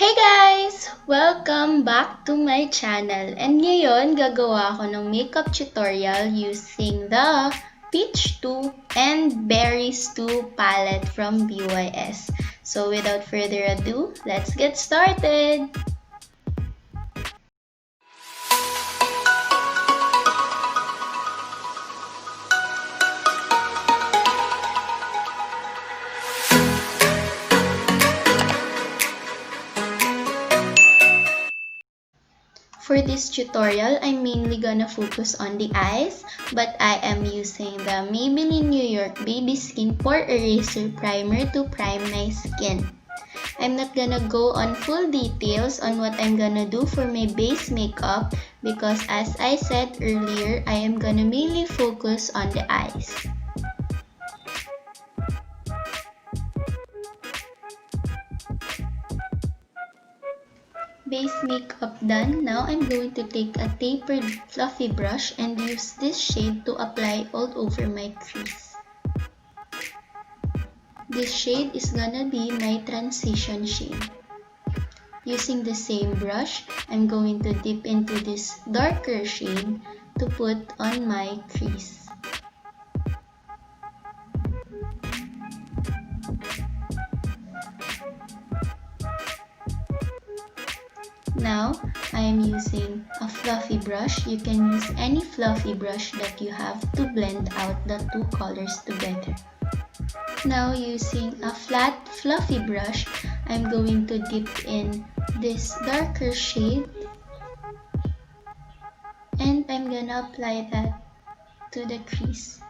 Hey guys! Welcome back to my channel. And ngayon, gagawa ako ng makeup tutorial using the Peach 2 and Berries 2 palette from BYS. So without further ado, let's get started! For this tutorial, I'm mainly gonna focus on the eyes, but I am using the Maybelline New York Baby Skin Pore Eraser Primer to prime my skin. I'm not gonna go on full details on what I'm gonna do for my base makeup because as I said earlier, I am gonna mainly focus on the eyes. Base makeup done. Now I'm going to take a tapered fluffy brush and use this shade to apply all over my crease. This shade is gonna be my transition shade. Using the same brush, I'm going to dip into this darker shade to put on my crease. Now, I am using a fluffy brush. You can use any fluffy brush that you have to blend out the two colors together. Now, using a flat fluffy brush, I'm going to dip in this darker shade and I'm gonna apply that to the crease.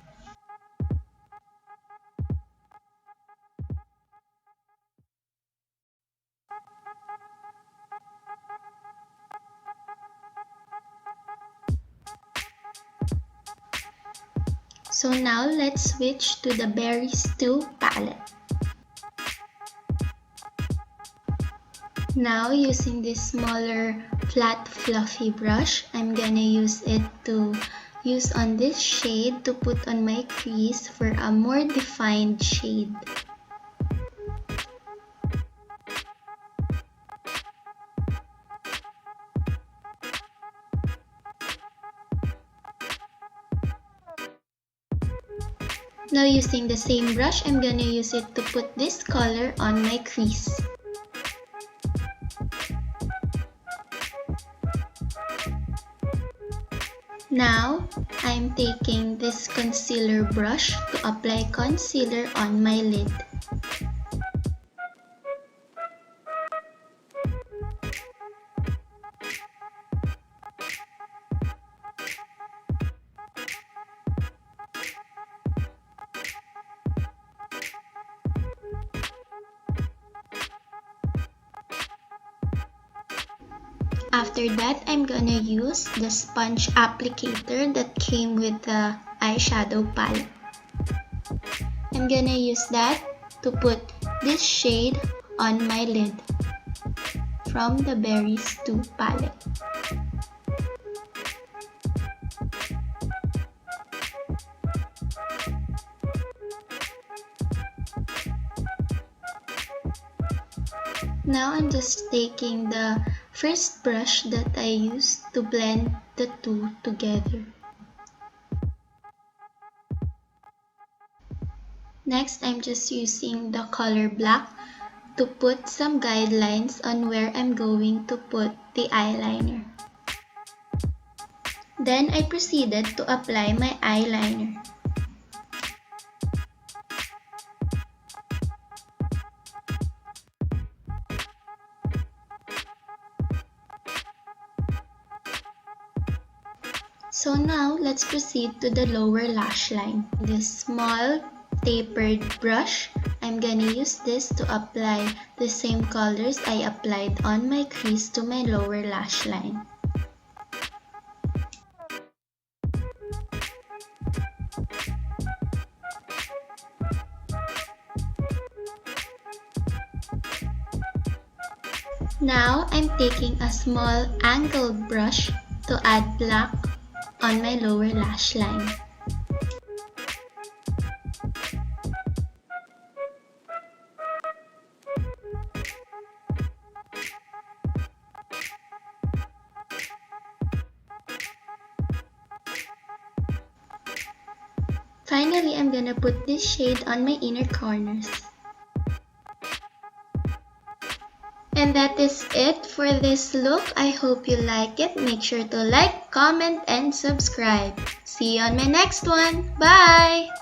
So now let's switch to the Berries 2 palette. Now using this smaller flat fluffy brush, I'm gonna use it to use on this shade to put on my crease for a more defined shade. Now using the same brush, I'm gonna use it to put this color on my crease. Now, I'm taking this concealer brush to apply concealer on my lid. After that, I'm gonna use the sponge applicator that came with the eyeshadow palette. I'm gonna use that to put this shade on my lid from the Berries 2 palette. Now I'm just taking the first brush that I used to blend the two together. Next, I'm just using the color black to put some guidelines on where I'm going to put the eyeliner. Then I proceeded to apply my eyeliner. So now, let's proceed to the lower lash line. This small tapered brush, I'm gonna use this to apply the same colors I applied on my crease to my lower lash line. Now, I'm taking a small angled brush to add black on my lower lash line. Finally, I'm gonna put this shade on my inner corners. And that is it for this look. I hope you like it. Make sure to like, comment, and subscribe. See you on my next one. Bye!